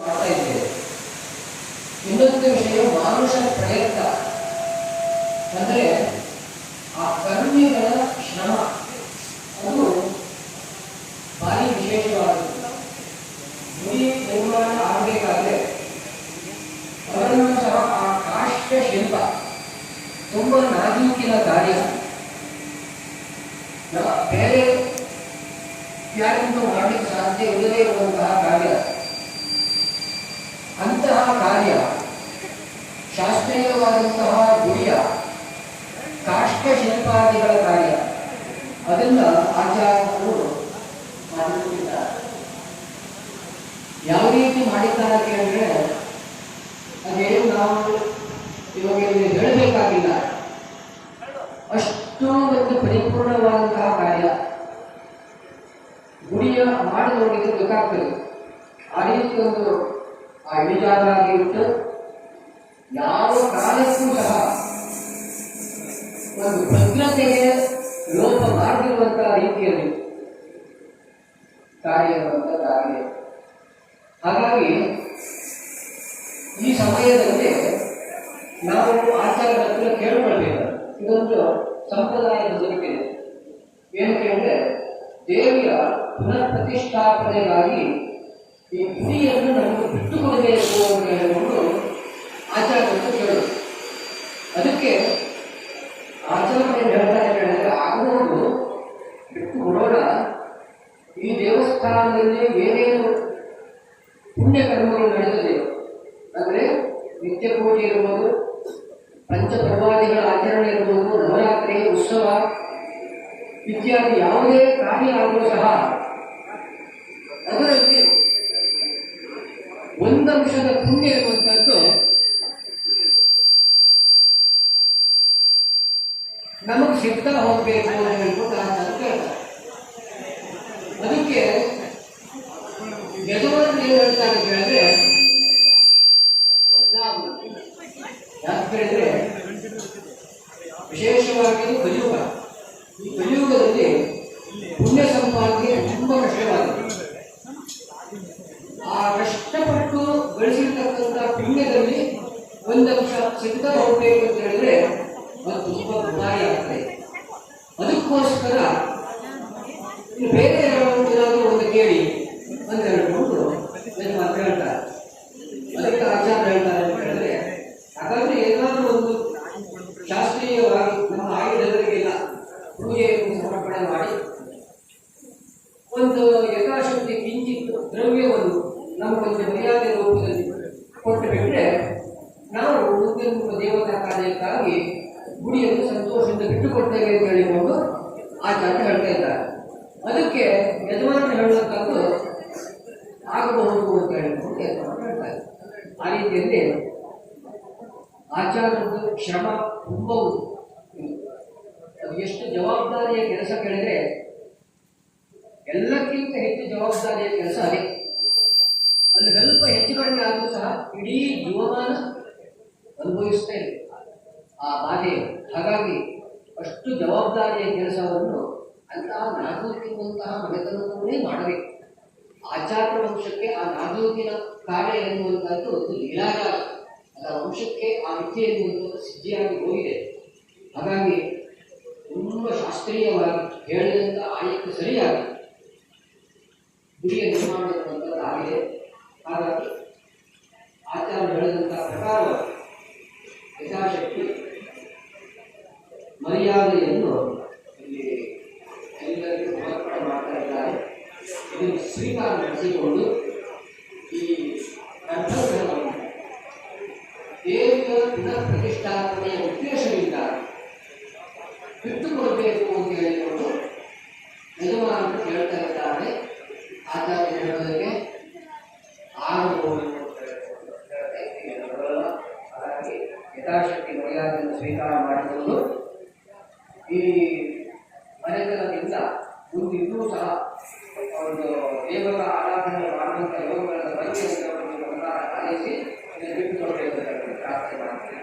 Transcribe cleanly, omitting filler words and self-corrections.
ಮಾಡ್ತಾ ಇದ್ದೇವೆ. ಇನ್ನೊಂದು ವಿಷಯ ಮಾನುಷ ಪ್ರಯತ್ನ ಅಂದರೆ ಆ ಕರ್ಮಿಗಳ ಶ್ರಮ ಅದು ಭಾರಿ ವಿಶೇಷವಾದದ್ದು. ಗುಡಿ ನಿರ್ಮಾಣ ಆಗಬೇಕಾದ್ರೆ ಅವರನ್ನು ಸಹ ಆ ಕಾಷ್ಟ ಶಿಲ್ಪ ತುಂಬ ನಾಜೂಕಿನ ಕಾರ್ಯ, ಬೇರೆ ಯಾರಿಂದಲೂ ಮಾಡಲಿಕ್ಕೆ ಸಾಧ್ಯ ಇಲ್ಲದೇ ಇರುವಂತಹ ಕಾರ್ಯ. ಅಂತಹ ಕಾರ್ಯ ಶಾಸ್ತ್ರೀಯವಾದಂತಹ ಗುಡಿಯ ಕಾಷ್ಟ ಶಿಲ್ಪಾದಿಗಳ ಕಾರ್ಯ, ಅದನ್ನು ಆಚಾರ್ಯರು ಮಾಡುತ್ತಿದ್ದಾರೆ. ಯಾವ ರೀತಿ ಮಾಡಿದ್ದಾರೆ ಕೇಳಿದ್ರೆ ಅದೇನು ನಾವು ಇವಾಗ ಇಲ್ಲಿ ಹೇಳಬೇಕಾಗಿಲ್ಲ, ಅಷ್ಟು ಒಂದು ಪರಿಪೂರ್ಣವಾದಂತಹ ಕಾರ್ಯ. ಗುಡಿಯ ಮಾಡಿ ನೋಡಿದ್ರೆ ಗೊತ್ತಾಗ್ತದೆ. ಆ ರೀತಿ ಒಂದು ಆ ಇಳಿಜಾರಾಗಿರುತ್ತೆ. ಯಾವ ಕಾಲಕ್ಕೂ ಸಹ ಒಂದು ಭದ್ರತೆಗೆ ಲೋಪ ಮಾಡಿರುವಂತಹ ರೀತಿಯಲ್ಲಿ ಕಾರ್ಯವಿರುವಂತದ್ದಾಗಿದೆ. ಹಾಗಾಗಿ ಈ ಸಮಯದಲ್ಲಿ ನಾವು ಆಚಾರ್ಯರ ಹತ್ರ ಕೇಳಿಕೊಳ್ಬೇಕು. ಇದೊಂದು ಸಂಪ್ರದಾಯದ ಬದುಕಿದೆ. ಏನು ಕೇಳಿದ್ರೆ ದೇವಿಯ ಪುನಃ ಪ್ರತಿಷ್ಠಾಪನೆಗಾಗಿ ಈ ಗುಡಿಯನ್ನು ನಮಗೆ ಬಿಟ್ಟುಕೊಡಬೇಕು ಅಂತ ಹೇಳಿಕೊಂಡು ಆಚಾರ್ಯರು ಕೇಳೋದು. ಅದಕ್ಕೆ ಆಚಾರ್ಯ ಹೇಳ್ತಾರೆ ಹೇಳಿದ್ರೆ ಆಗುವುದು ಬಿಟ್ಟು ಕೊಡೋಣ. ಈ ದೇವಸ್ಥಾನದಲ್ಲಿ ಏನೇನು ಪುಣ್ಯ ಕರ್ಮಗಳು ನಡೆದಿದೆ ಅಂದರೆ ನಿತ್ಯ ಪೂಜೆ ಇರ್ಬೋದು, ಪಂಚಪರ್ವಾದಿಗಳ ಆಚರಣೆ ಇರ್ಬೋದು, ನವರಾತ್ರಿ ಉತ್ಸವ ಇತ್ಯಾದಿ ಯಾವುದೇ ಕಾರ್ಯ ಆದರೂ ಸಹ ಅದರಲ್ಲಿ ಒಂದಂಶದ ಪುಣ್ಯ ಇರುವಂತದ್ದು ನಮಗೆ ಸಿಗ್ತಾ ಹೋಗಬೇಕು ಅಂತ ಹೇಳ್ಬಿಟ್ಟು ಅದಕ್ಕೆ ಯಜಮಾನರು ಏನು ಹೇಳ್ತಾರೆ ಕೇಳಿದ್ರೆ, ಯಾಕೆ ಕೇಳಿದ್ರೆ ವಿಶೇಷವಾಗಿ ಕಲಿಯುಗ. ಈ ಕಲಿಯುಗದಲ್ಲಿ ಪುಣ್ಯ ಸಂಪಾದನೆ ತುಂಬಾ ಕಷ್ಟವಾಗಿದೆ. ಆ ಕಷ್ಟಪಟ್ಟು ಗಳಿಸಿರ್ತಕ್ಕಂಥ ಪುಣ್ಯದಲ್ಲಿ ಒಂದಂಶ ಸಿಗ್ತಾ ಹೋಗ್ಬೇಕು ಅಂತ ಹೇಳಿದ್ರೆ ಅದು ತುಂಬಾ ದುಬಾರಿ ಆಗ್ತದೆ. ಅದಕ್ಕೋಸ್ಕರ ಬೇರೆ ಏನಾದರೂ ಒಂದು ಕೇಳಿ ಅಂತ ಹೇಳ್ಕೊಂಡು ಮಾತು ಹೇಳ್ತಾರೆ. ಅದಕ್ಕೆ ಆಚಾರ್ಯ ಹೇಳ್ತಾರೆ ಅಂತ ಹೇಳಿದ್ರೆ, ಹಾಗಾದ್ರೆ ಏನಾದರೂ ಒಂದು ಶಾಸ್ತ್ರೀಯವಾಗಿ ನಮ್ಮ ಆಯುಧಗಳಿಗೆಲ್ಲ ಪೂಜೆಯನ್ನು ಸಮರ್ಪಣೆ ಮಾಡಿ ಒಂದು ಯಥಾಶಕ್ತಿ ಕಿಂಚಿತ್ತು ದ್ರವ್ಯವನ್ನು ನಮಗೊಂದು ಮರ್ಯಾದೆ ರೂಪದಲ್ಲಿ ಕೊಟ್ಟು ಬಿಟ್ಟರೆ ನಾವು ಮುಂದಿನ ದೇವತಾ ಕಾರ್ಯಕ್ಕಾಗಿ ಗುಡಿಯನ್ನು ಸಂತೋಷದಿಂದ ಬಿಟ್ಟುಕೊಡ್ತೇವೆ ಅಂತ ಹೇಳಿಕೊಂಡು ಆಚಾರ್ಯ ಹೇಳ್ತಾ ಇದ್ದಾರೆ. ಅದಕ್ಕೆ ಯಜಮಾನ ಹೇಳುವಂಥದ್ದು ಆಗಬಹುದು ಅಂತ ಹೇಳಿಕೊಂಡು ಯಜಮಾನ ಹೇಳ್ತಾರೆ. ಆ ರೀತಿಯಲ್ಲಿ ಆಚಾರ್ಯದ ಶ್ರಮ ತುಂಬ ಅದು ಎಷ್ಟು ಜವಾಬ್ದಾರಿಯ ಕೆಲಸ ಕೇಳಿದ್ರೆ ಎಲ್ಲಕ್ಕಿಂತ ಹೆಚ್ಚು ಜವಾಬ್ದಾರಿಯ ಕೆಲಸ ಅದೇ. ಅಲ್ಲಿ ಸ್ವಲ್ಪ ಹೆಚ್ಚು ಕಡಿಮೆ ಆದರೂ ಸಹ ಇಡೀ ಜೀವಮಾನ ಅನುಭವಿಸ್ತಾ ಇದೆ ಆ ಬಾಧೆ. ಹಾಗಾಗಿ ಅಷ್ಟು ಜವಾಬ್ದಾರಿಯ ಕೆಲಸವನ್ನು ಅಂತಹ ನಾಜೂಕಿರುವಂತಹ ಮನೆತನವನ್ನೇ ಮಾಡಬೇಕು. ಆಚಾರ್ಯ ವಂಶಕ್ಕೆ ಆ ನಾಜೂಕಿನ ಕಾರ್ಯ ಎನ್ನುವಂಥದ್ದು ಒಂದು ಲೀಲಾಜಾಲ. ಅದರ ವಂಶಕ್ಕೆ ಆ ವಿದ್ಯೆ ಎನ್ನುವಂಥದ್ದು ಸಿದ್ಧಿಯಾಗಿ ಹೋಗಿದೆ. ಹಾಗಾಗಿ ತುಂಬ ಶಾಸ್ತ್ರೀಯವಾಗಿ ಹೇಳಿದಂಥ ಆಯಕ್ಕೆ ಸರಿಯಾಗಿ ಗುಡಿಯ ನಿರ್ಮಾಣ ಎನ್ನುವಂಥದ್ದು ಆಗಿದೆ. ಹಾಗಾಗಿ ಆಚಾರ್ಯ ಹೇಳಿದಂತಹ ಪ್ರಕಾರ ಯಥಾಶಕ್ತಿ ಮರ್ಯಾದೆಯನ್ನು ಇಲ್ಲಿ ಎಲ್ಲರಿಗೂ ಸಮರ್ಪಣೆ ಮಾಡ್ತಾ ಇದ್ದಾರೆ. ಇದನ್ನು ಸ್ವೀಕಾರ ನಡೆಸಿಕೊಂಡು ಈ ಗರ್ಭಗೃಹವನ್ನು ದೇವಿಯ ಪುನಃ ಪ್ರತಿಷ್ಠಾಪನೆಯ ಉದ್ದೇಶದಿಂದ ಬಿಟ್ಟುಕೊಡಬೇಕು ಅಂತ ಹೇಳಿಕೊಂಡು ಯಜಮಾನರು ಹೇಳ್ತಾ ಇದ್ದಾರೆ. ಆಚಾರ್ಯ ಹೇಳೋದಕ್ಕೆ ಆಗಬಹುದು. ಹಾಗಾಗಿ ಯಥಾಶಕ್ತಿ ಮರ್ಯಾದೆಯನ್ನು ಸ್ವೀಕಾರ ಮಾಡಿಕೊಂಡು ಈ ಮನೆತನದಿಂದ ಮುಂದಿದ್ದೂ ಸಹ ಒಂದು ದೇವರ ಆರಾಧನೆ ಮಾಡುವಂಥ ಯೋಗಗಳ ಬಗ್ಗೆ ಆಲಿಸಿ ಬಿಟ್ಟುಕೊಡಬೇಕು ಅಂತ ಪ್ರಾರ್ಥನೆ ಮಾಡ್ತೀನಿ.